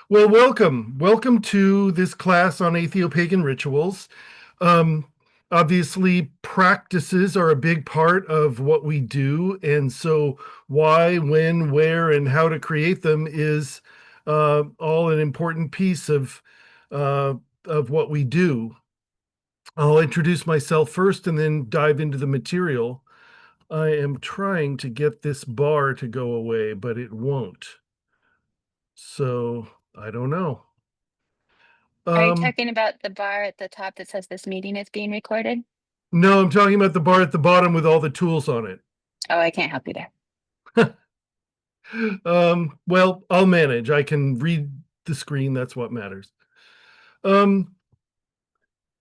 Well, welcome. Welcome to this class on Atheopagan rituals. Um, Obviously, practices are a big part of what we do. And so, why, when, where, and how to create them is all an important piece uh, of what we do. I'll introduce myself first and then dive into the material. I am trying to get this bar to go away, but it won't. So, I don't know. Are you Um, talking about the bar at the top that says this meeting is being recorded? No, I'm talking about the bar at the bottom with all the tools on it. Oh, I can't help you there. Well, I'll manage. I can read the screen. That's what matters. Um,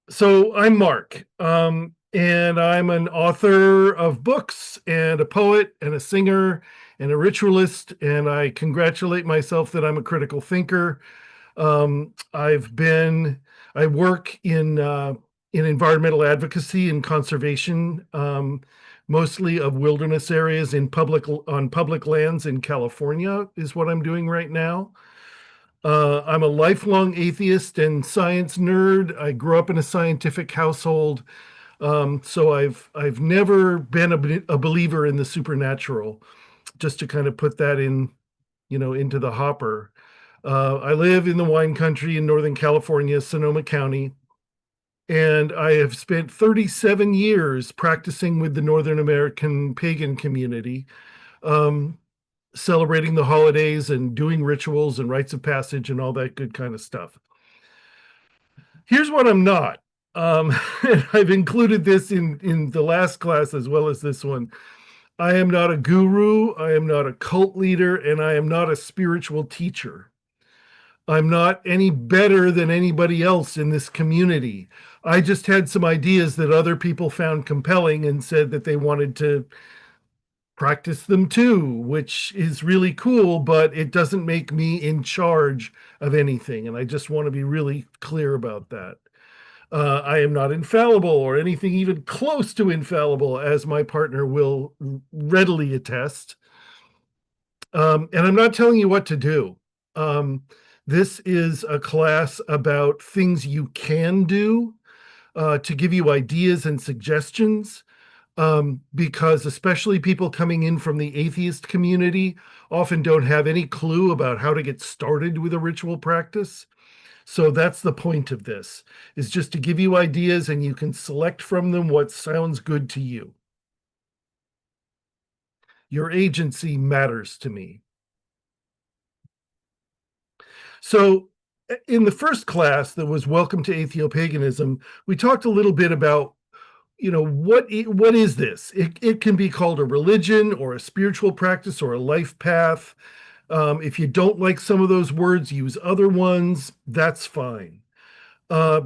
so I'm Mark, and I'm an author of books and a poet and a singer and a ritualist. And I congratulate myself that I'm a critical thinker. Um, I've been, I work in environmental advocacy and conservation, mostly of wilderness areas on public lands in California is what I'm doing right now. I'm a lifelong atheist and science nerd. I grew up in a scientific household, so I've never been a believer in the supernatural. Just to kind of put that in, into the hopper. I live in the wine country in Northern California, Sonoma County, and I have spent 37 years practicing with the Northern American pagan community, um, celebrating the holidays and doing rituals and rites of passage and all that good kind of stuff. Here's what I'm not. Um, I've included this in the last class as well as this one. I am not a guru, I am not a cult leader, and I am not a spiritual teacher. I'm not any better than anybody else in this community. I just had some ideas that other people found compelling and said that they wanted to practice them too, which is really cool, but it doesn't make me in charge of anything. And I just want to be really clear about that. I am not infallible or anything even close to infallible, as my partner will readily attest. And I'm not telling you what to do. Um, this is a class about things you can do, to give you ideas and suggestions, because especially people coming in from the atheist community often don't have any clue about how to get started with a ritual practice. So that's the point of this, is just to give you ideas and you can select from them what sounds good to you. Your agency matters to me. So, in the first class that was Welcome to Atheopaganism, we talked a little bit about, what is this? It can be called a religion or a spiritual practice or a life path. If you don't like some of those words, use other ones. That's fine.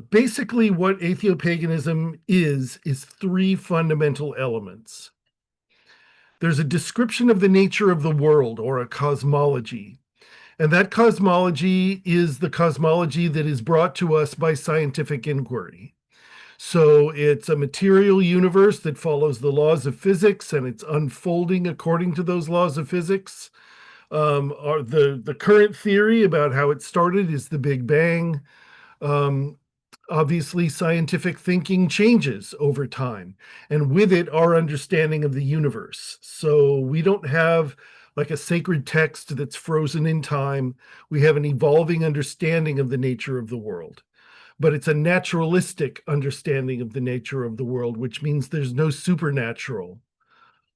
Basically, what atheopaganism is three fundamental elements. There's a description of the nature of the world or a cosmology. And that cosmology is the cosmology that is brought to us by scientific inquiry. So it's a material universe that follows the laws of physics and it's unfolding according to those laws of physics. The current theory about how it started is the Big Bang. Um, Obviously, scientific thinking changes over time, and with it, our understanding of the universe. So we don't have like a sacred text that's frozen in time. We have an evolving understanding of the nature of the world, but it's a naturalistic understanding of the nature of the world, which means there's no supernatural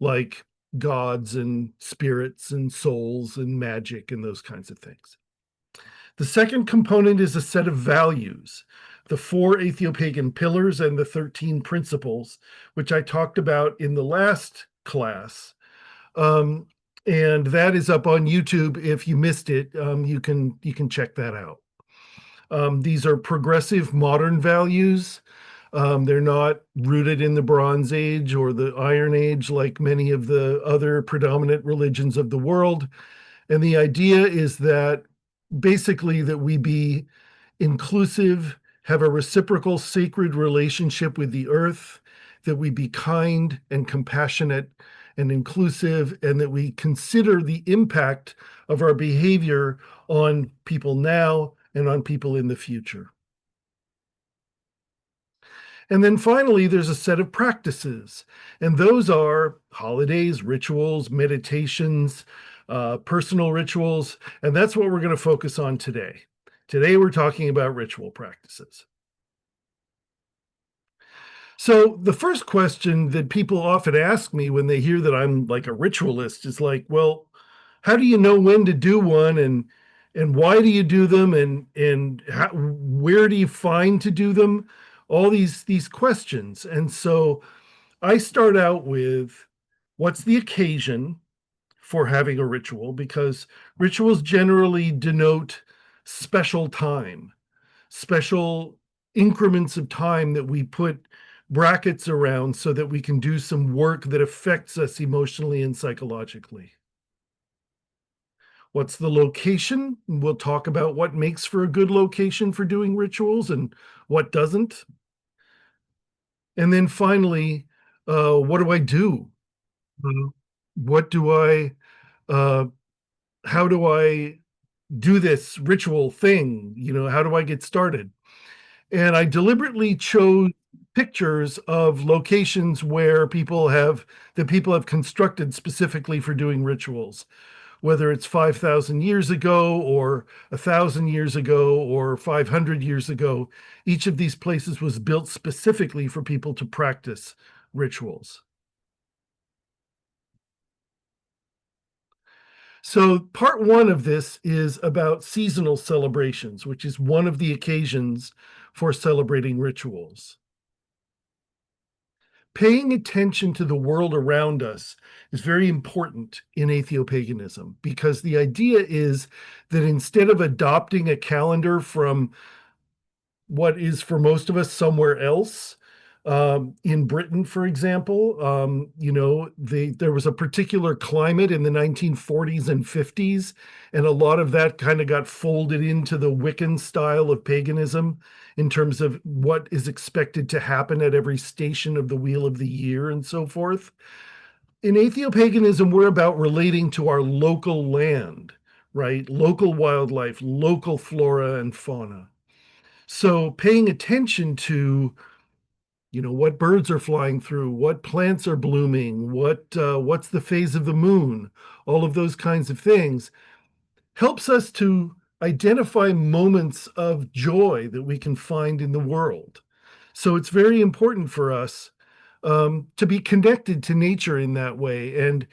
like gods and spirits and souls and magic and those kinds of things. The second component is a set of values, the four Atheopagan pillars and the 13 principles, which I talked about in the last class. Um, and that is up on YouTube. If you missed it, you can check that out. These are progressive modern values. They're not rooted in the Bronze Age or the Iron Age like many of the other predominant religions of the world. And the idea is that basically that we be inclusive, have a reciprocal sacred relationship with the earth, that we be kind and compassionate, and inclusive, and that we consider the impact of our behavior on people now and on people in the future. And then finally, there's a set of practices, and those are holidays, rituals, meditations, personal rituals, and that's what we're going to focus on today. Today, we're talking about ritual practices. So, the first question that people often ask me when they hear that I'm like a ritualist is like, well, how do you know when to do one, and why do you do them, and where do you find to do them? All these questions. And so I start out with, what's the occasion for having a ritual? Because rituals generally denote special time, special increments of time that we put brackets around so that we can do some work that affects us emotionally and psychologically. What's the location? We'll talk about what makes for a good location for doing rituals and what doesn't. And then finally, what do I do? Uh, What do I, uh, how do I do this ritual thing? How do I get started? And I deliberately chose pictures of locations where people have constructed specifically for doing rituals, whether it's 5,000 years ago or 1,000 years ago or 500 years ago. Each of these places was built specifically for people to practice rituals. So, part one of this is about seasonal celebrations, which is one of the occasions for celebrating rituals. Paying attention to the world around us is very important in Atheopaganism, because the idea is that instead of adopting a calendar from what is for most of us somewhere else, in Britain, for example, there was a particular climate in the 1940s and 50s, and a lot of that kind of got folded into the Wiccan style of paganism in terms of what is expected to happen at every station of the wheel of the year and so forth. In Atheopaganism, we're about relating to our local land, right? Local wildlife, local flora and fauna. So paying attention to, what birds are flying through, what plants are blooming, what's the phase of the moon, all of those kinds of things helps us to identify moments of joy that we can find in the world. So it's very important for us, to be connected to nature in that way. And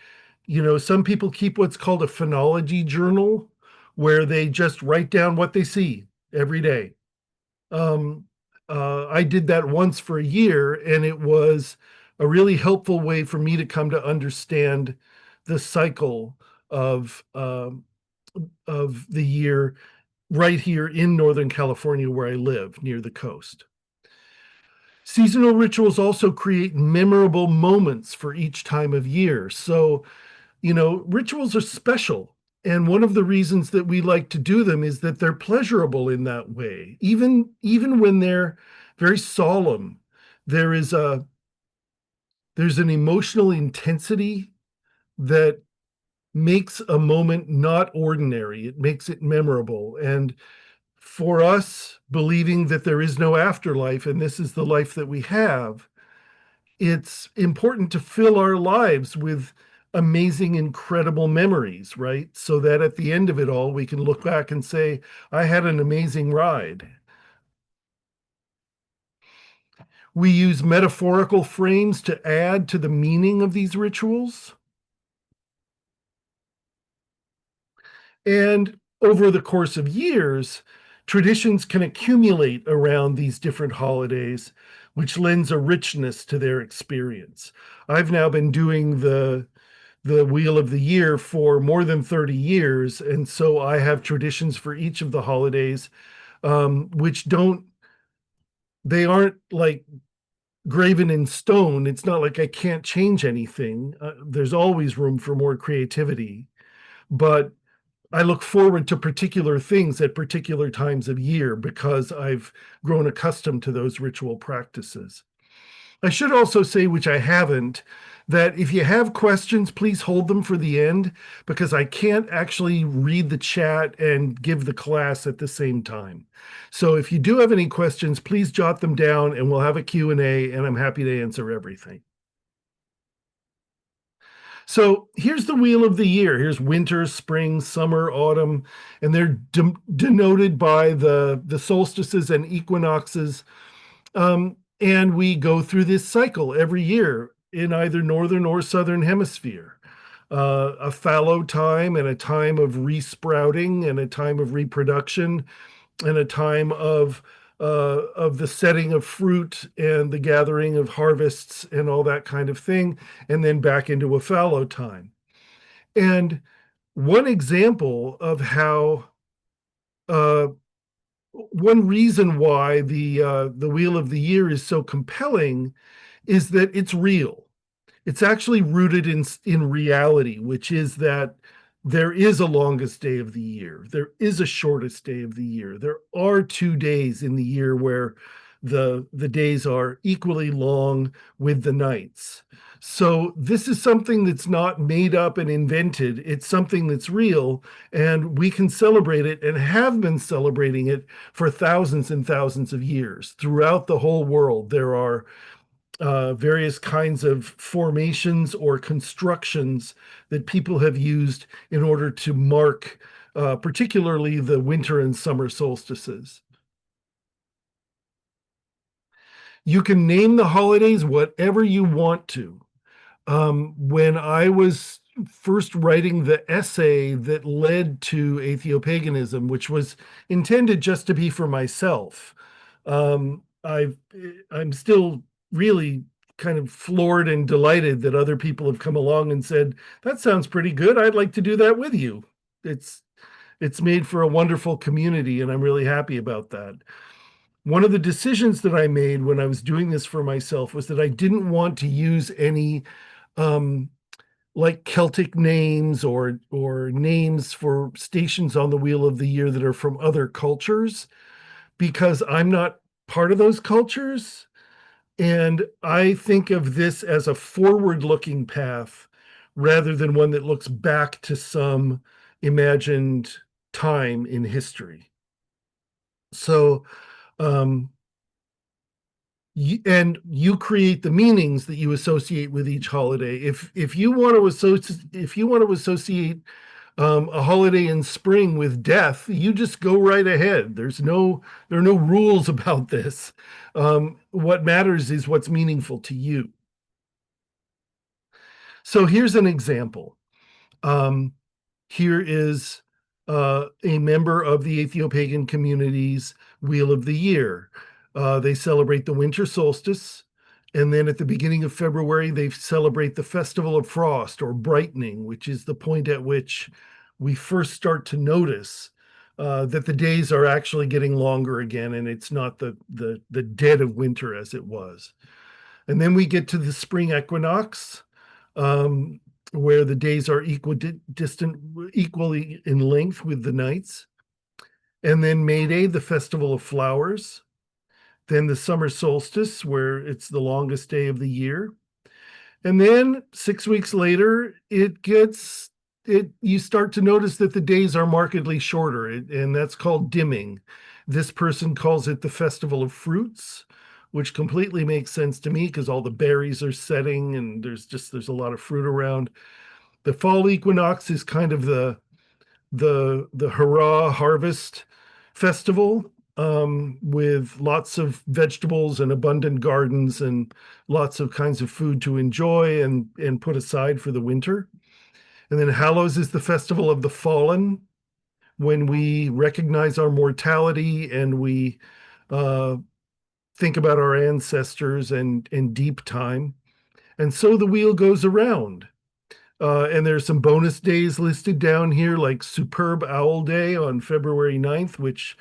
some people keep what's called a phenology journal, where they just write down what they see every day. um, I did that once for a year, and it was a really helpful way for me to come to understand the cycle of the year right here in Northern California, where I live near the coast. Seasonal rituals also create memorable moments for each time of year. So, rituals are special. And one of the reasons that we like to do them is that they're pleasurable in that way. Even when they're very solemn, there is a there's an emotional intensity that makes a moment not ordinary. It makes it memorable. And for us, believing that there is no afterlife and this is the life that we have, it's important to fill our lives with amazing, incredible memories, right? So that at the end of it all, we can look back and say, I had an amazing ride. We use metaphorical frames to add to the meaning of these rituals. And over the course of years, traditions can accumulate around these different holidays, which lends a richness to their experience. I've now been doing the wheel of the year for more than 30 years, and so I have traditions for each of the holidays, which don't they aren't like graven in stone. It's not like I can't change anything. There's always room for more creativity, but I look forward to particular things at particular times of year because I've grown accustomed to those ritual practices. I should also say, which I haven't, that if you have questions, please hold them for the end because I can't actually read the chat and give the class at the same time. So if you do have any questions, please jot them down and we'll have a Q&A and I'm happy to answer everything. So here's the wheel of the year. Here's winter, spring, summer, autumn, and they're denoted by the solstices and equinoxes. And we go through this cycle every year in either northern or southern hemisphere. A fallow time and a time of resprouting and a time of reproduction and a time of the setting of fruit and the gathering of harvests and all that kind of thing, and then back into a fallow time. And one example of how uh, one reason why the wheel of the year is so compelling is that it's real. It's actually rooted in reality, which is that there is a longest day of the year. There is a shortest day of the year. There are 2 days in the year where the days are equally long with the nights. So this is something that's not made up and invented. It's something that's real, and we can celebrate it and have been celebrating it for thousands and thousands of years. Throughout the whole world, there are various kinds of formations or constructions that people have used in order to mark, particularly the winter and summer solstices. You can name the holidays whatever you want to. When I was first writing the essay that led to Atheopaganism, which was intended just to be for myself, I'm still really kind of floored and delighted that other people have come along and said, that sounds pretty good. I'd like to do that with you. It's it's made for a wonderful community, and I'm really happy about that. One of the decisions that I made when I was doing this for myself was that I didn't want to use any um, like Celtic names or names for stations on the wheel of the year that are from other cultures because I'm not part of those cultures. And I think of this as a forward-looking path rather than one that looks back to some imagined time in history. So, um, and you create the meanings that you associate with each holiday. If you want to associate a holiday in spring with death, you just go right ahead. There are no rules about this. What matters is what's meaningful to you. So here's an example. Um, Here is a member of the Atheopagan community's Wheel of the Year. They celebrate the winter solstice, and then at the beginning of February, they celebrate the Festival of Frost or brightening, which is the point at which we first start to notice that the days are actually getting longer again, and it's not the dead of winter as it was. And then we get to the spring equinox, um, where the days are equally in length with the nights. And then May Day, the Festival of Flowers. Then the summer solstice, where it's the longest day of the year. And then 6 weeks later, you start to notice that the days are markedly shorter, and that's called dimming. This person calls it the Festival of Fruits, which completely makes sense to me because all the berries are setting and there's a lot of fruit around. The fall equinox is kind of the hurrah harvest festival, with lots of vegetables and abundant gardens and lots of kinds of food to enjoy and put aside for the winter. And then Hallows is the festival of the fallen, when we recognize our mortality and we uh, think about our ancestors and deep time. And so the wheel goes around. And there's some bonus days listed down here, like Superb Owl Day on February 9th, which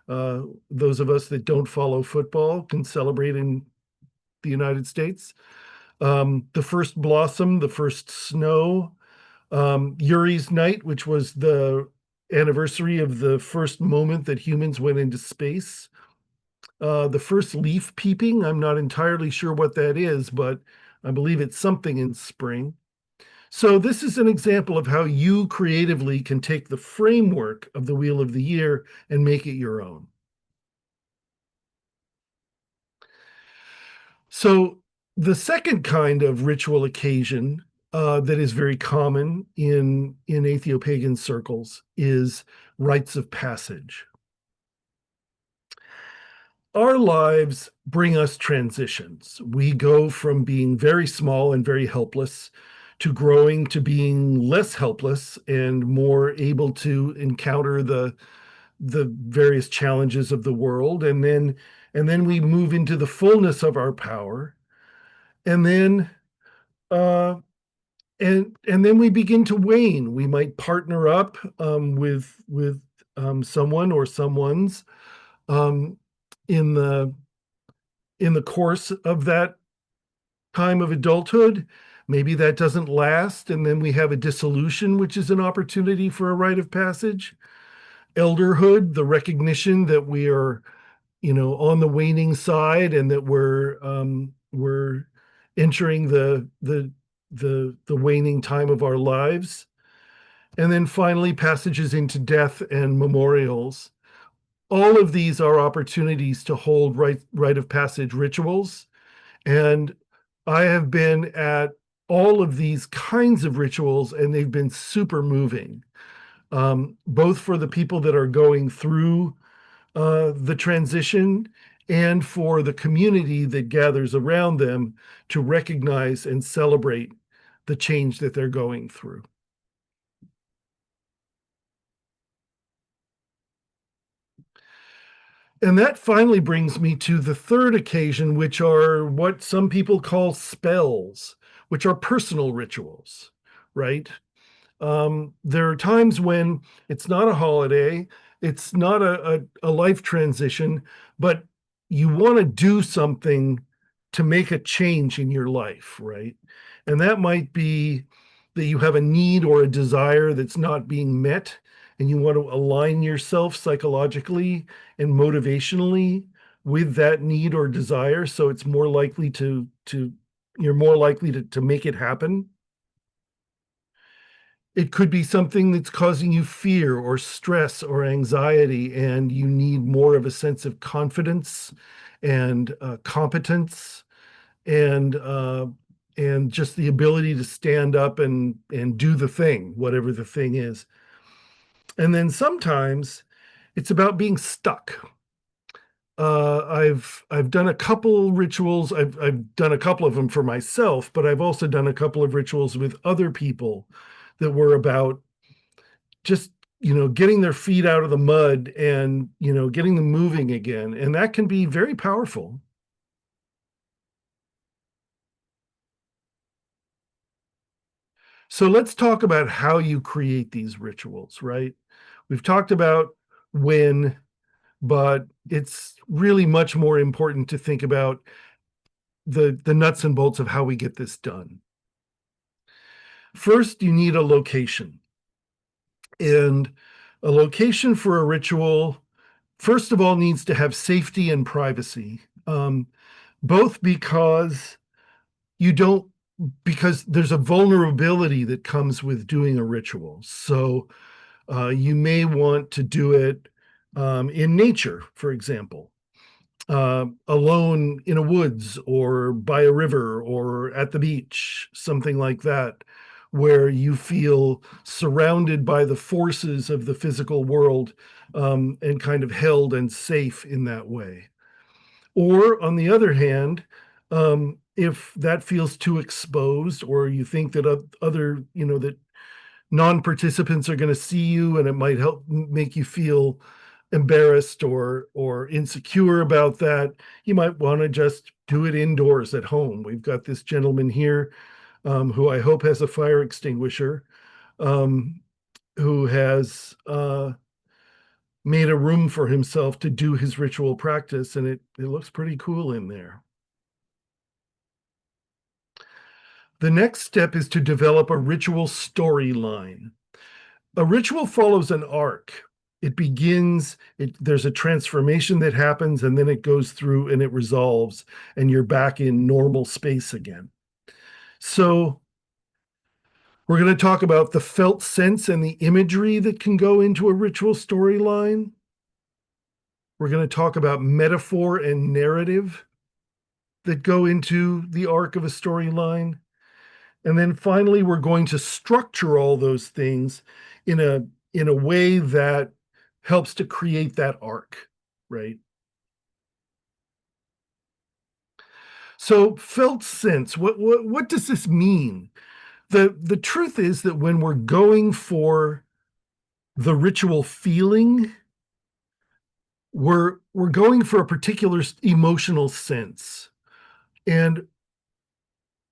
those of us that don't follow football can celebrate in the United States. The first blossom, the first snow, Uri's Night, which was the anniversary of the first moment that humans went into space. The first leaf peeping, I'm not entirely sure what that is, but I believe it's something in spring. So this is an example of how you creatively can take the framework of the Wheel of the Year and make it your own. So the second kind of ritual occasion that is very common in Atheopagan circles is rites of passage. Our lives bring us transitions. We go from being very small and very helpless to growing to being less helpless and more able to encounter the various challenges of the world, and then we move into the fullness of our power, and then uh, and then we begin to wane. We might partner up with someone or someone's um, in the course of that time of adulthood. Maybe that doesn't last, and then we have a dissolution, which is an opportunity for a rite of passage. Elderhood, the recognition that we are, on the waning side, and that we're entering the waning time of our lives. And then finally, passages into death and memorials. All of these are opportunities to hold rite of passage rituals. And I have been at all of these kinds of rituals, and they've been super moving, both for the people that are going through the transition and for the community that gathers around them to recognize and celebrate the change that they're going through. And that finally brings me to the third occasion, which are what some people call spells, which are personal rituals, right? There are times when it's not a holiday, it's not a life transition, but you want to do something to make a change in your life, right? And that might be that you have a need or a desire that's not being met, and you want to align yourself psychologically and motivationally with that need or desire, so it's more likely to you're more likely to make it happen. It could be something that's causing you fear or stress or anxiety, and you need more of a sense of confidence and competence, and and just the ability to stand up and do the thing, whatever the thing is. And then sometimes it's about being stuck. I've done a couple rituals. I've done a couple of them for myself, but I've also done a couple of rituals with other people that were about just getting their feet out of the mud and getting them moving again, and that can be very powerful. So let's talk about how you create these rituals, right? We've talked about when, but it's really much more important to think about the nuts and bolts of how we get this done. First, you need a location. And a location for a ritual, first of all, needs to have safety and privacy, both you don't, because there's a vulnerability that comes with doing a ritual. So you may want to do it in nature, for example, alone in a woods or by a river or at the beach, something like that, where you feel surrounded by the forces of the physical world, and kind of held and safe in that way. Or on the other hand, if that feels too exposed, or you think that other, that non-participants are going to see you and it might help make you feel embarrassed or insecure about that, you might want to just do it indoors at home. We've got this gentleman here, who I hope has a fire extinguisher, um, who has made a room for himself to do his ritual practice, and it looks pretty cool in there. The next step is to develop a ritual storyline. A ritual follows an arc. it begins, there's a transformation that happens, and then it goes through and it resolves, and you're back in normal space again. So we're going to talk about the felt sense and the imagery that can go into a ritual storyline. We're going to talk about metaphor and narrative that go into the arc of a storyline. And then finally, we're going to structure all those things in a way that helps to create that arc, right? So felt sense, what does this mean? The truth is that when we're going for the ritual feeling, we're going for a particular emotional sense. And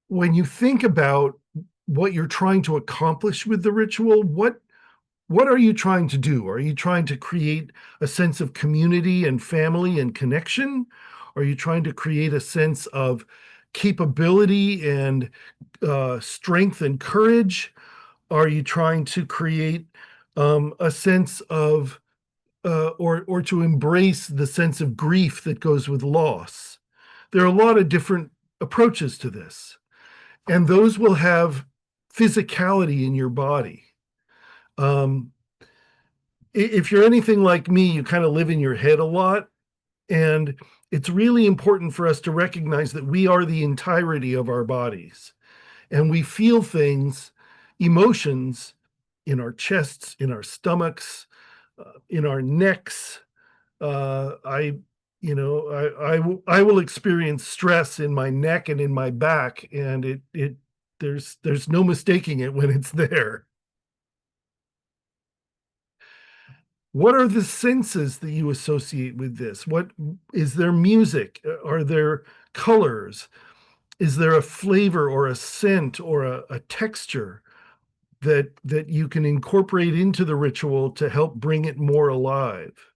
when you think about what you're trying to accomplish with the ritual, what are you trying to do? Are you trying to create a sense of community and family and connection? Are you trying to create a sense of capability and strength and courage? Are you trying to create a sense of or to embrace the sense of grief that goes with loss? There are a lot of different approaches to this, and those will have physicality in your body. Um, if you're anything like me, you kind of live in your head a lot. And it's really important for us to recognize that we are the entirety of our bodies. And we feel things, emotions in our chests, in our stomachs, in our necks. I, I will experience stress in my neck and in my back, and there's no mistaking it when it's there. What are the senses that you associate with this? What is there music? Are there colors? Is there a flavor or a scent or a texture that you can incorporate into the ritual to help bring it more alive?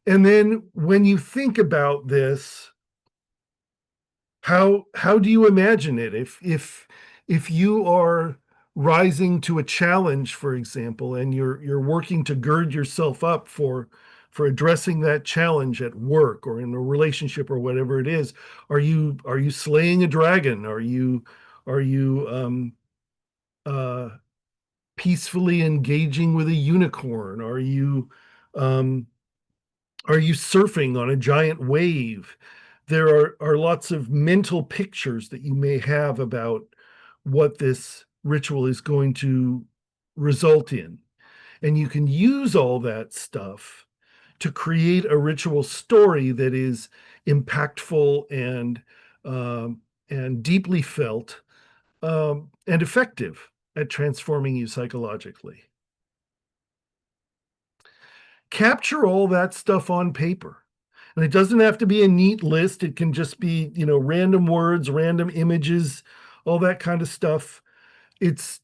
And then when you think about this, how do you imagine it? If you are rising to a challenge, for example, and you're working to gird yourself up for addressing that challenge at work or in a relationship or whatever it is, are you slaying a dragon? Are you uh, peacefully engaging with a unicorn? Um, are you surfing on a giant wave? There are lots of mental pictures that you may have about what this ritual is going to result in. And you can use all that stuff to create a ritual story that is impactful and deeply felt and effective at transforming you psychologically. Capture all that stuff on paper. And it doesn't have to be a neat list. It can just be, random words, random images, all that kind of stuff. It's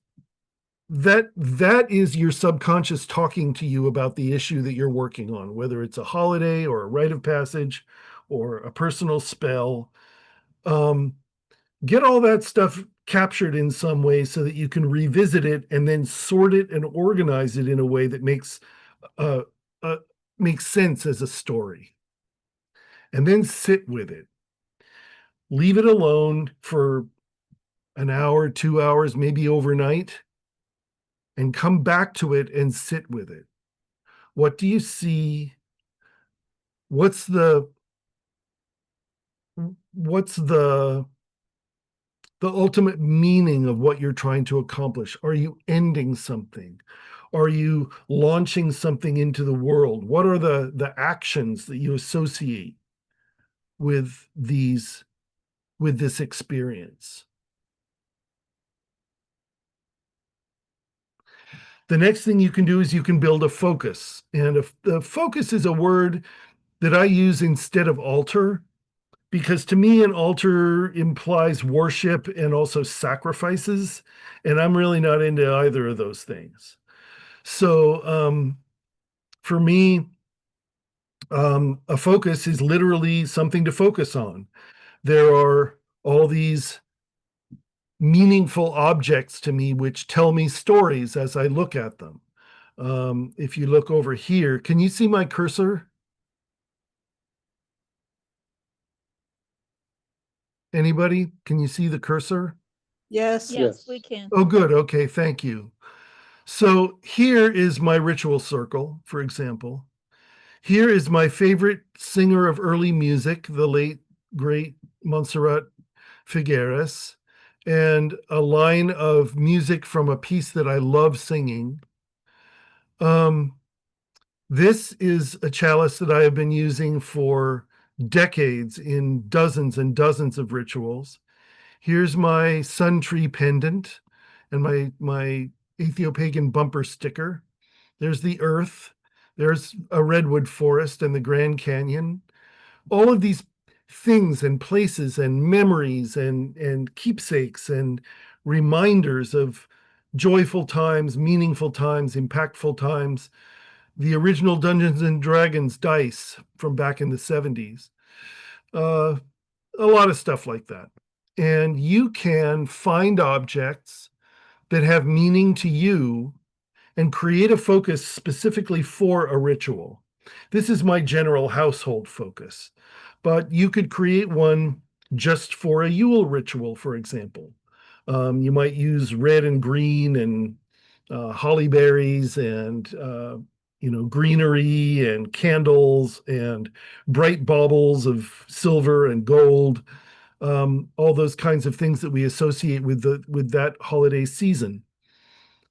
that is your subconscious talking to you about the issue that you're working on, whether it's a holiday or a rite of passage or a personal spell. Um, get all that stuff captured in some way so that you can revisit it and then sort it and organize it in a way that uh, uh, makes sense as a story. And then sit with it. Leave it alone for an hour, 2 hours, maybe overnight, and come back to it and sit with it. What do you see? What's the what's the ultimate meaning of what you're trying to accomplish? Are you ending something? Are you launching something into the world? What are the actions that you associate with this experience? The next thing you can do is you can build a focus. And the focus is a word that I use instead of altar, because to me, an altar implies worship and also sacrifices. And I'm really not into either of those things. So for me, a focus is literally something to focus on. There are all these meaningful objects to me which tell me stories as I look at them. If you look over here, can you see my cursor? Anybody? Can you see the cursor? Yes. Yes, we can. Oh, good. Okay, thank you. So here is my ritual circle, for example. Here is my favorite singer of early music, the late, great Montserrat Figueres, and a line of music from a piece that I love singing. Um, this is a chalice that I have been using for decades in dozens and dozens of rituals. Here's my sun tree pendant and my Atheopagan bumper sticker. There's the earth. There's a redwood forest and the Grand Canyon. All of these things and places and memories and keepsakes and reminders of joyful times, meaningful times, impactful times. The original Dungeons and Dragons dice from back in the 70s. Uh, a lot of stuff like that. And you can find objects that have meaning to you and create a focus specifically for a ritual. This is my general household focus, but you could create one just for a Yule ritual, for example. You might use red and green and holly berries and greenery and candles and bright baubles of silver and gold, all those kinds of things that we associate with that holiday season.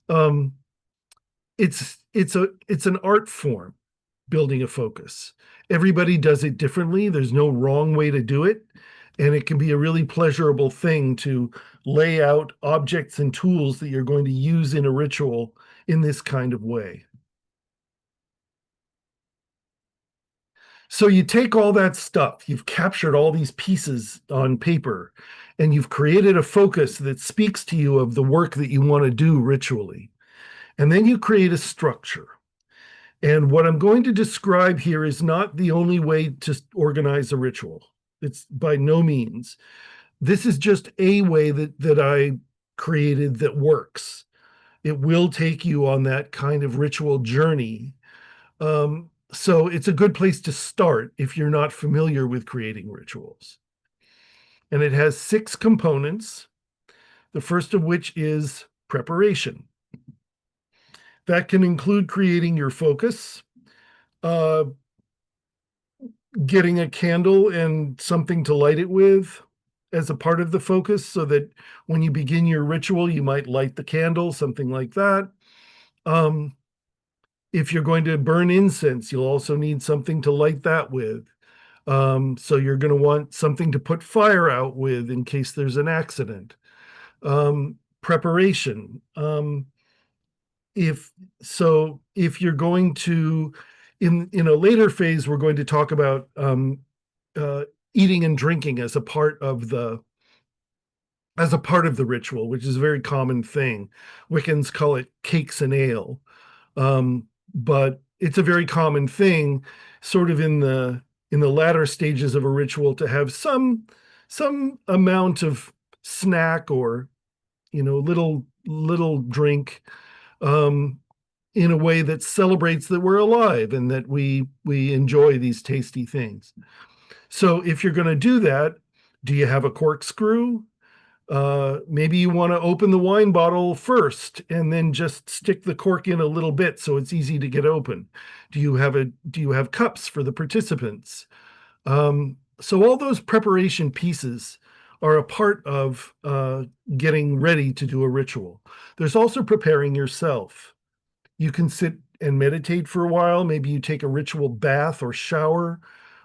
Um, it's an art form, building a focus. Everybody does it differently. There's no wrong way to do it, and it can be a really pleasurable thing to lay out objects and tools that you're going to use in a ritual in this kind of way. So you take all that stuff, you've captured all these pieces on paper, and you've created a focus that speaks to you of the work that you want to do ritually. And then you create a structure. And what I'm going to describe here is not the only way to organize a ritual. It's by no means. This is just a way that I created that works. It will take you on that kind of ritual journey. So it's a good place to start if you're not familiar with creating rituals. And it has 6 components, the first of which is preparation. That can include creating your focus, uh, getting a candle and something to light it with as a part of the focus, so that when you begin your ritual, you might light the candle, something like that. If you're going to burn incense, you'll also need something to light that with. So you're going to want something to put fire out with in case there's an accident. Preparation. If you're going to, in a later phase, we're going to talk about eating and drinking as a part of the ritual, which is a very common thing. Wiccans call it cakes and ale, but it's a very common thing, sort of in the latter stages of a ritual, to have some amount of snack or little drink, in a way that celebrates that we're alive and that we enjoy these tasty things. So if you're going to do that, do you have a corkscrew? Maybe you want to open the wine bottle first and then just stick the cork in a little bit so it's easy to get open. Do you have cups for the participants? So all those preparation pieces are a part of getting ready to do a ritual. There's also preparing yourself. You can sit and meditate for a while. Maybe you take a ritual bath or shower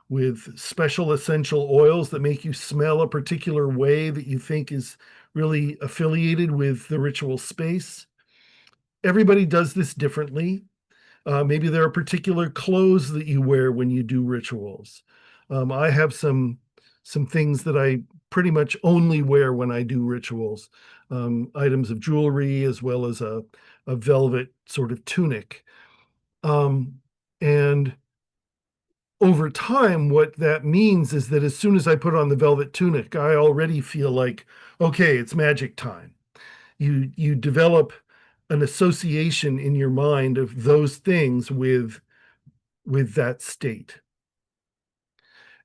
with special essential oils that make you smell a particular way that you think is really affiliated with the ritual space. Everybody does this differently. Maybe there are particular clothes that you wear when you do rituals. I have some things that I pretty much only wear when I do rituals, items of jewelry as well as a velvet sort of tunic. And over time, what that means is that as soon as I put on the velvet tunic, I already feel like, okay, it's magic time. You develop an association in your mind of those things with that state.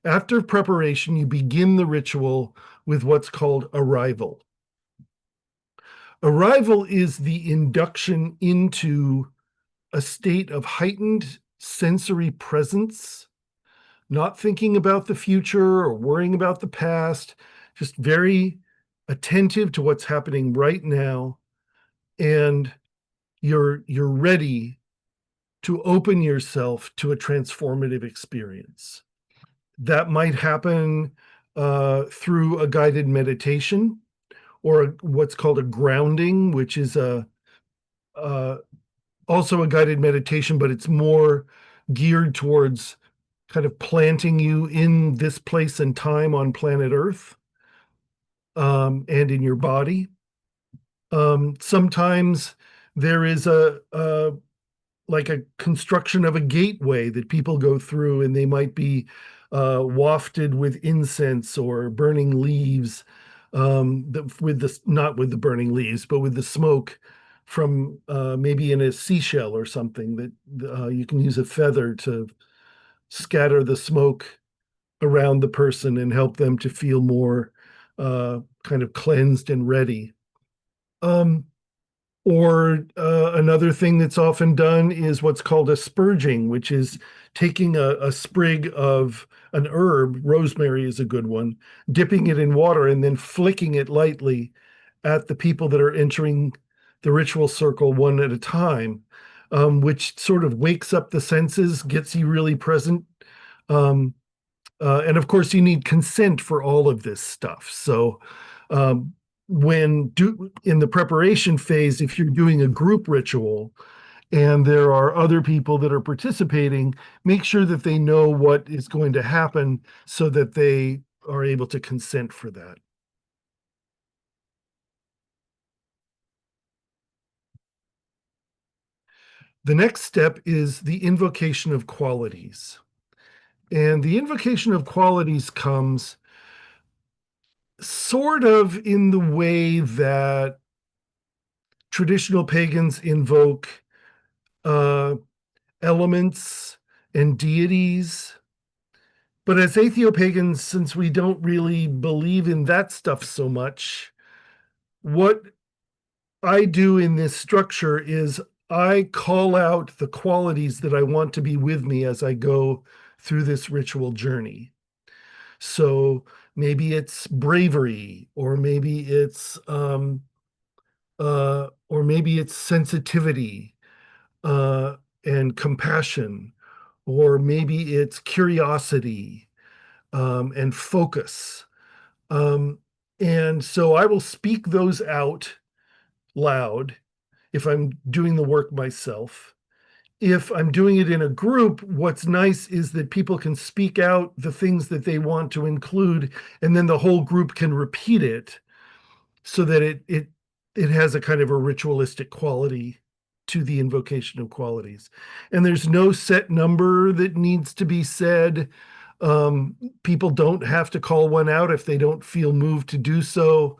After preparation, you begin the ritual with what's called arrival. Arrival is the induction into a state of heightened sensory presence, not thinking about the future or worrying about the past, just very attentive to what's happening right now. And you're ready to open yourself to a transformative experience. That might happen through a guided meditation or what's called a grounding, which is uh, also a guided meditation, but it's more geared towards kind of planting you in this place and time on planet Earth, and in your body. Sometimes there is a like a construction of a gateway that people go through, and they might be wafted with incense or burning leaves, with the not with the burning leaves, but with the smoke from maybe in a seashell or something that you can use a feather to scatter the smoke around the person and help them to feel more kind of cleansed and ready. Um, or another thing that's often done is what's called a spurging, which is taking a sprig of an herb, rosemary is a good one, dipping it in water and then flicking it lightly at the people that are entering the ritual circle one at a time, which sort of wakes up the senses, gets you really present. Um, and of course, you need consent for all of this stuff. So, um, in the preparation phase, if you're doing a group ritual and there are other people that are participating, make sure that they know what is going to happen so that they are able to consent for that. The next step is the invocation of qualities. And the invocation of qualities comes sort of in the way that traditional pagans invoke uh, elements and deities. But as Atheopagans, since we don't really believe in that stuff so much, what I do in this structure is I call out the qualities that I want to be with me as I go through this ritual journey. So maybe it's bravery, or maybe it's sensitivity, uh, and compassion, or maybe it's curiosity, and focus. Um, and so I will speak those out loud if I'm doing the work myself. If I'm doing it in a group, what's nice is that people can speak out the things that they want to include, and then the whole group can repeat it so that it has a kind of a ritualistic quality to the invocation of qualities. And there's no set number that needs to be said. People don't have to call one out if they don't feel moved to do so.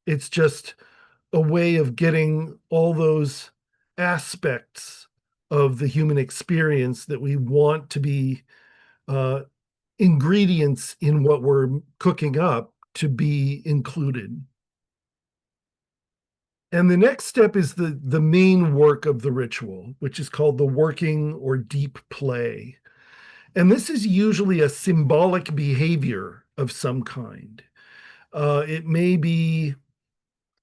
It's just a way of getting all those aspects of the human experience that we want to be uh, ingredients in what we're cooking up to be included. And the next step is the main work of the ritual, which is called the working or deep play. And this is usually a symbolic behavior of some kind. It may be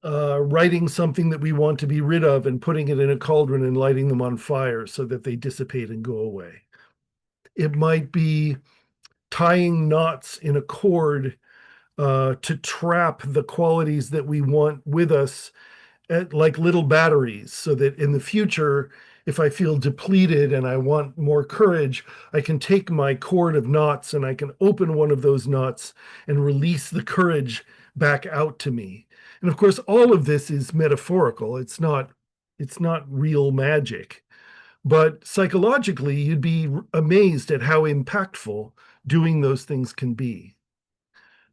writing something that we want to be rid of and putting it in a cauldron and lighting them on fire so that they dissipate and go away. It might be tying knots in a cord to trap the qualities that we want with us like little batteries, so that in the future, if I feel depleted and I want more courage, I can take my cord of knots and I can open one of those knots and release the courage back out to me. And of course, all of this is metaphorical. It's not real magic. But psychologically, you'd be amazed at how impactful doing those things can be.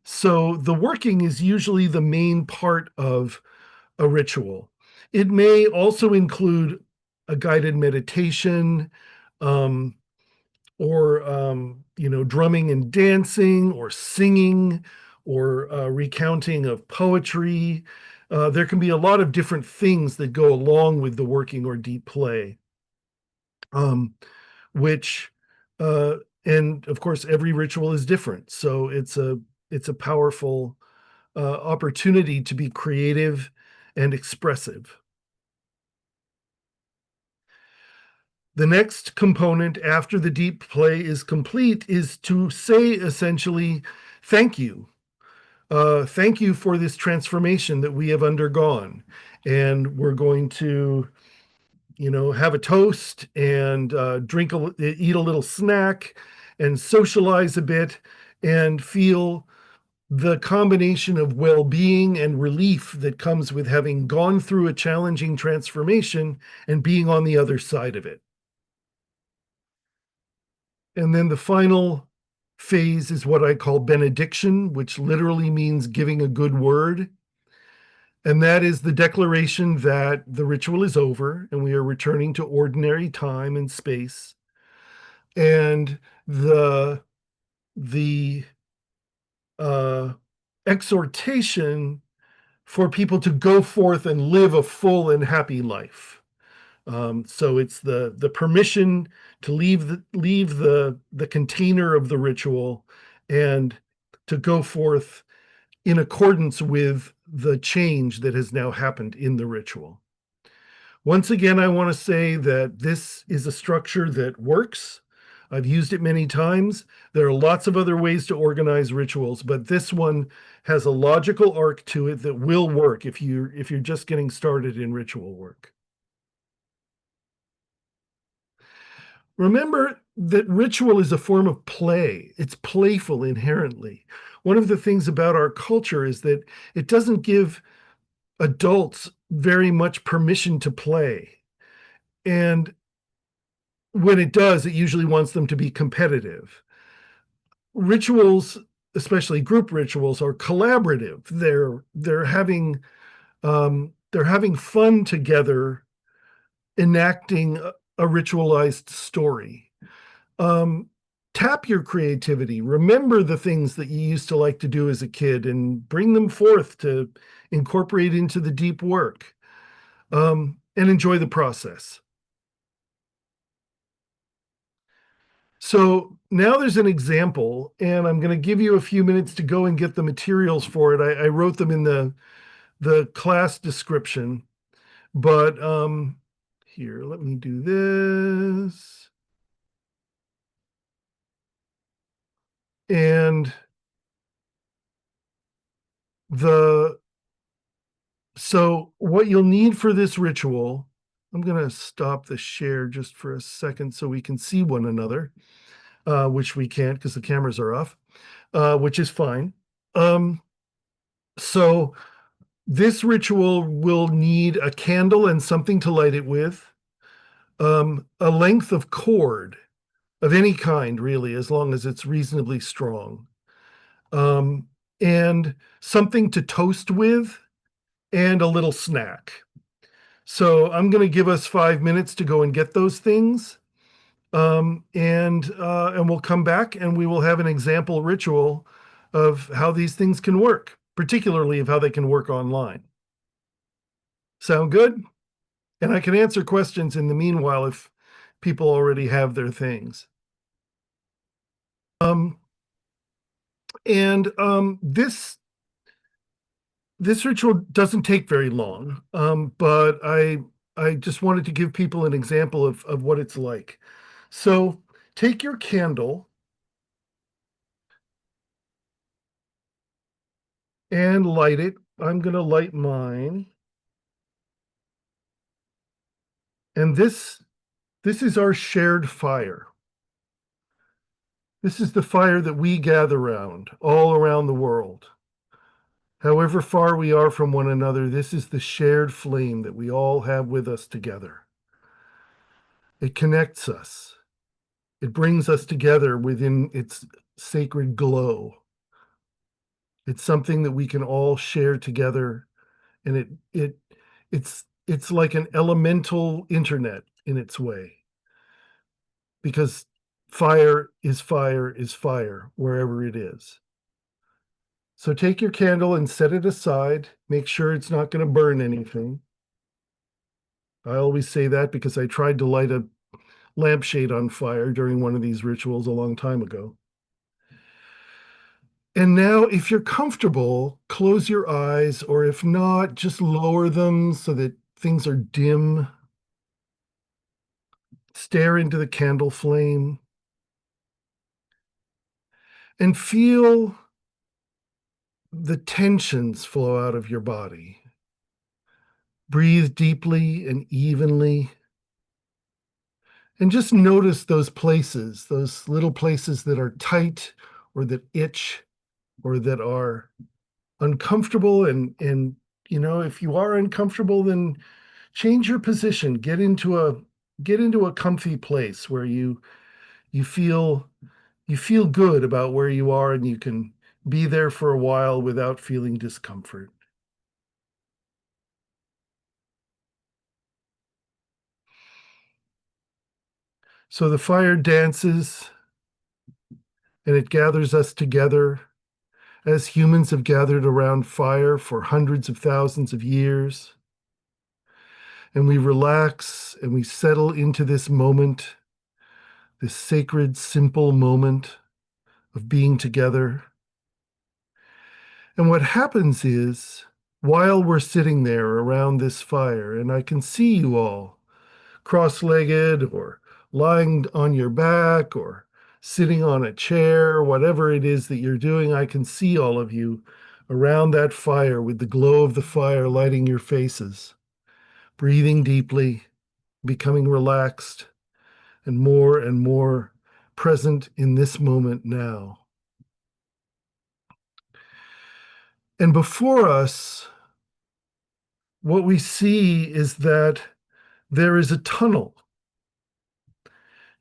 So the working is usually the main part of a ritual. It may also include a guided meditation, um, or drumming and dancing, or singing, or recounting of poetry. There can be a lot of different things that go along with the working or deep play, um, which uh, and of course every ritual is different. So it's a powerful opportunity to be creative and expressive. The next component after the deep play is complete is to say essentially, thank you. Thank you for this transformation that we have undergone. And we're going to, have a toast and eat a little snack and socialize a bit and feel the combination of well-being and relief that comes with having gone through a challenging transformation and being on the other side of it. And then the final phase is what I call benediction, which literally means giving a good word. And that is the declaration that the ritual is over and we are returning to ordinary time and space. And the uh, exhortation for people to go forth and live a full and happy life. So it's the permission to leave the container of the ritual and to go forth in accordance with the change that has now happened in the ritual. Once again, I want to say that this is a structure that works. I've used it many times. There are lots of other ways to organize rituals, but this one has a logical arc to it that will work if you're just getting started in ritual work. Remember that ritual is a form of play. It's playful inherently. One of the things about our culture is that it doesn't give adults very much permission to play. And when it does, it usually wants them to be competitive. Rituals, especially group rituals, are collaborative. They're having fun together, enacting a ritualized story. Um, Tap your creativity. Remember the things that you used to like to do as a kid and bring them forth to incorporate into the deep work, and enjoy the process. So now there's an example, and I'm going to give you a few minutes to go and get the materials for it. I wrote them in the class description, but here, let me do this. And the so what you'll need for this ritual, I'm going to stop the share just for a second so we can see one another, which we can't because the cameras are off, which is fine. So this ritual will need a candle and something to light it with, a length of cord of any kind, really, as long as it's reasonably strong, um, and something to toast with, and a little snack. So I'm going to give us 5 minutes to go and get those things, and we'll come back and we will have an example ritual of how these things can work, particularly of how they can work online. Sound good? And I can answer questions in the meanwhile if people already have their things. This ritual doesn't take very long, but I just wanted to give people an example of what it's like. So take your candle and light it. I'm going to light mine. And this is our shared fire. This is the fire that we gather around all around the world. However far we are from one another, this is the shared flame that we all have with us together. It connects us. It brings us together within its sacred glow. It's something that we can all share together, and it's it's like an elemental internet in its way, because fire is fire wherever it is. So take your candle and set it aside. Make sure it's not going to burn anything. I always say that because I tried to light a lampshade on fire during one of these rituals a long time ago. And now, if you're comfortable, close your eyes, or if not, just lower them so that things are dim. Stare into the candle flame and feel the tensions flow out of your body. Breathe deeply and evenly. And just notice those places, those little places that are tight or that itch or that are uncomfortable. And if you are uncomfortable, then change your position. Get into a comfy place where you feel you feel good about where you are and you can be there for a while without feeling discomfort. So the fire dances and it gathers us together as humans have gathered around fire for hundreds of thousands of years. And we relax and we settle into this moment, this sacred, simple moment of being together. And what happens is, while we're sitting there around this fire, and I can see you all cross legged or lying on your back or sitting on a chair, whatever it is that you're doing, I can see all of you around that fire with the glow of the fire lighting your faces, breathing deeply, becoming relaxed, and more present in this moment now. And before us, what we see is that there is a tunnel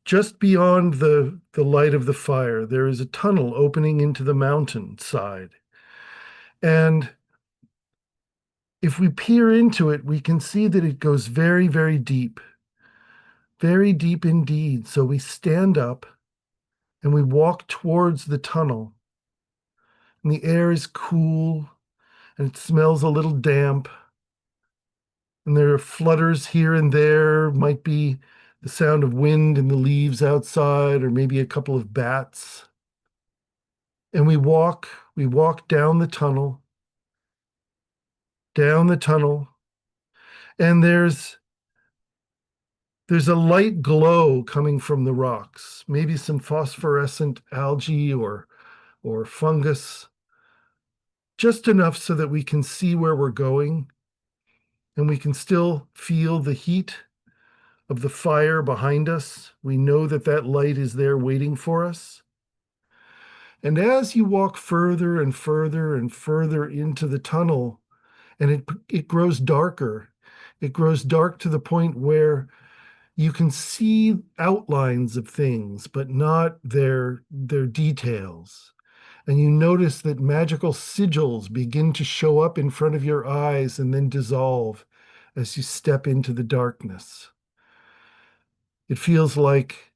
just beyond the light of the fire. There is a tunnel opening into the mountain side. And if we peer into it, we can see that it goes very, very deep indeed. So we stand up and we walk towards the tunnel. And the air is cool and it smells a little damp. And there are flutters here and there, might be the sound of wind in the leaves outside, or maybe a couple of bats. And we walk down the tunnel, and there's a light glow coming from the rocks, maybe some phosphorescent algae or fungus, just enough so that we can see where we're going, and we can still feel the heat of the fire behind us. We know that that light is there waiting for us. And as you walk further and further and further into the tunnel, and it grows darker, it grows dark to the point where you can see outlines of things, but not their details. And you notice that magical sigils begin to show up in front of your eyes and then dissolve as you step into the darkness. It feels like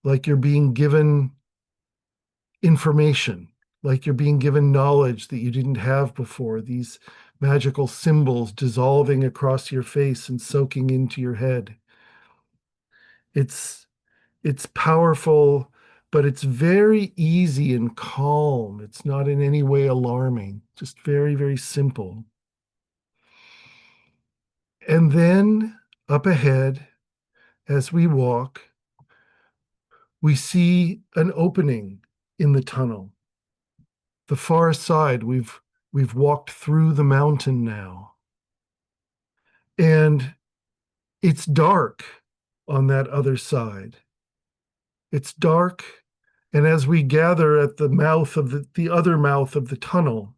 you're being given information, like you're being given knowledge that you didn't have before, these magical symbols dissolving across your face and soaking into your head. It's it's powerful, but it's very easy and calm. It's not in any way alarming, just very, very simple. And then up ahead, as we walk, we see an opening in the tunnel. The far side, we've walked through the mountain now. And it's dark on that other side. It's dark. And as we gather at the mouth of the other mouth of the tunnel,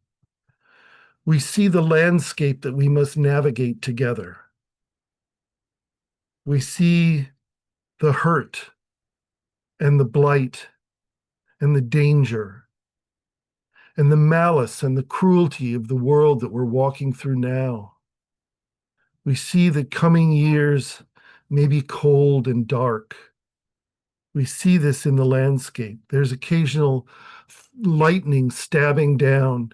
we see the landscape that we must navigate together. We see the hurt and the blight and the danger and the malice and the cruelty of the world that we're walking through now. We see the coming years may be cold and dark. We see this in the landscape. There's occasional lightning stabbing down,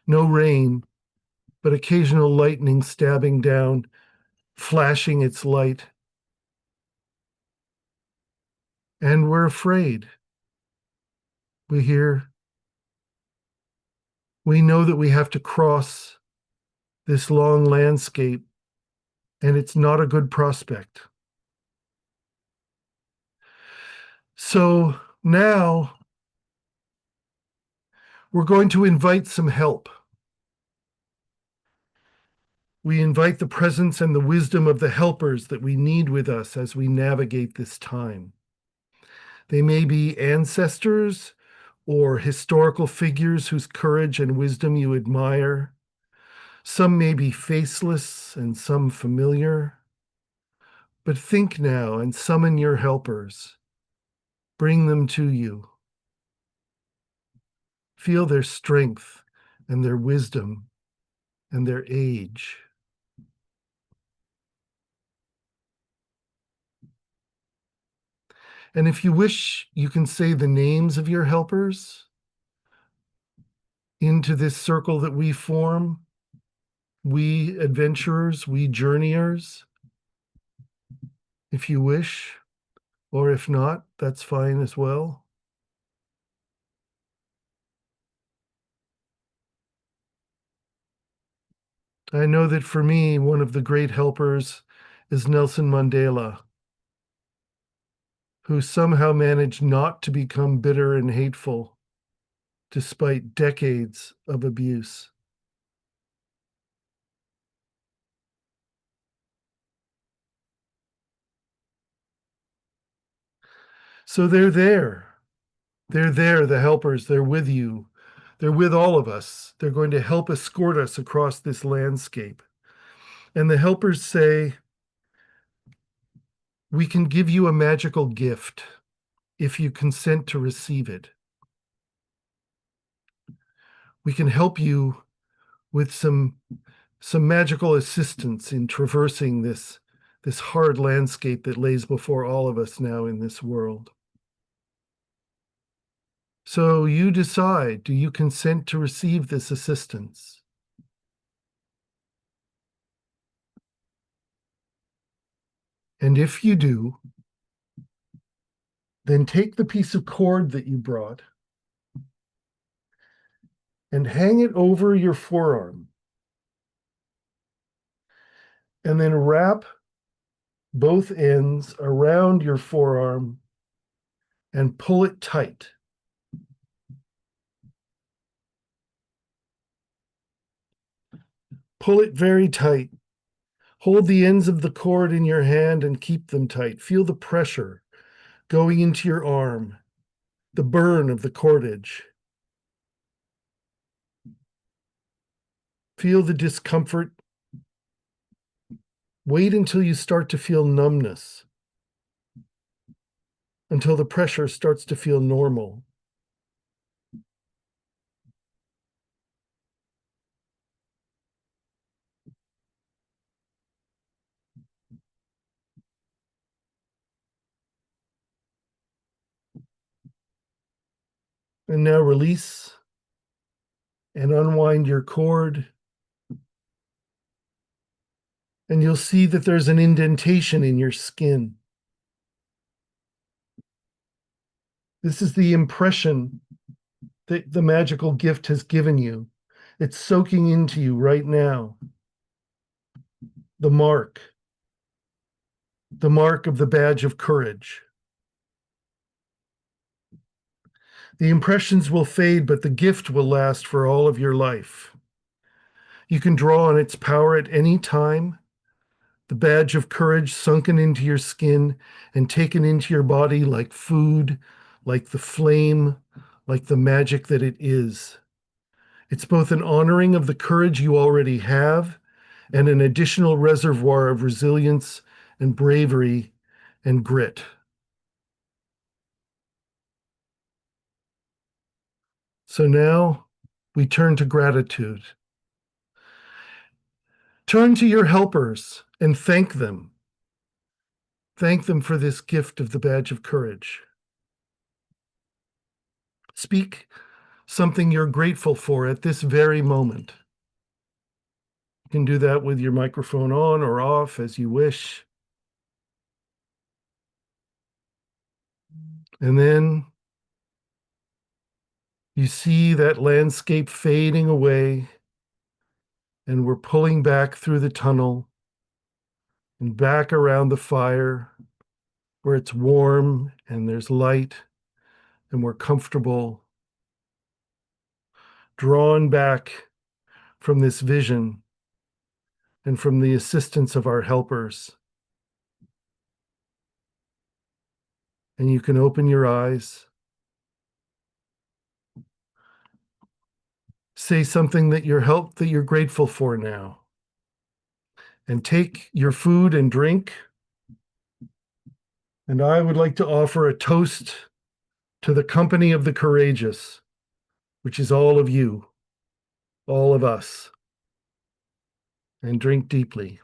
no rain, but occasional lightning stabbing down, flashing its light. And we're afraid. We hear, we know that we have to cross this long landscape, and it's not a good prospect. So now we're going to invite some help. We invite the presence and the wisdom of the helpers that we need with us as we navigate this time. They may be ancestors or historical figures whose courage and wisdom you admire. Some may be faceless and some familiar. But think now and summon your helpers. Bring them to you. Feel their strength and their wisdom and their age. And if you wish, you can say the names of your helpers into this circle that we form, we adventurers, we journeyers, if you wish, or if not, that's fine as well. I know that for me, one of the great helpers is Nelson Mandela, who somehow managed not to become bitter and hateful despite decades of abuse. So they're there. They're there, the helpers. They're with you. They're with all of us. They're going to help escort us across this landscape. And the helpers say, we can give you a magical gift if you consent to receive it. We can help you with some magical assistance in traversing this hard landscape that lays before all of us now in this world. So you decide, do you consent to receive this assistance? And if you do, then take the piece of cord that you brought and hang it over your forearm. And then wrap both ends around your forearm and pull it tight. Pull it very tight. Hold the ends of the cord in your hand and keep them tight. Feel the pressure going into your arm, the burn of the cordage. Feel the discomfort. Wait until you start to feel numbness, until the pressure starts to feel normal. And now release and unwind your cord. And you'll see that there's an indentation in your skin. This is the impression that the magical gift has given you. It's soaking into you right now. The mark of the badge of courage. The impressions will fade, but the gift will last for all of your life. You can draw on its power at any time. The badge of courage sunken into your skin and taken into your body like food, like the flame, like the magic that it is. It's both an honoring of the courage you already have and an additional reservoir of resilience and bravery and grit. So now we turn to gratitude. Turn to your helpers and thank them. Thank them for this gift of the badge of courage. Speak something you're grateful for at this very moment. You can do that with your microphone on or off as you wish. And then you see that landscape fading away, and we're pulling back through the tunnel and back around the fire where it's warm and there's light and we're comfortable, drawn back from this vision and from the assistance of our helpers. And you can open your eyes, say something that you're grateful for now, and take your food and drink. And I would like to offer a toast to the company of the courageous, which is all of you, all of us, and drink deeply.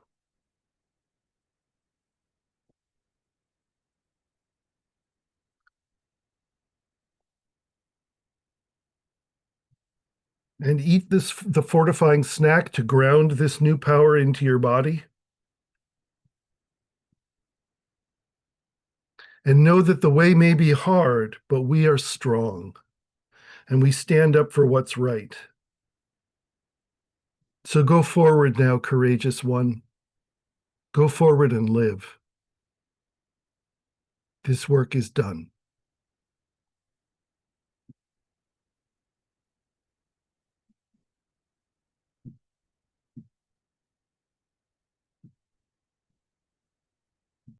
And eat the fortifying snack to ground this new power into your body. And know that the way may be hard, but we are strong and we stand up for what's right. So go forward now, courageous one. Go forward and live. This work is done.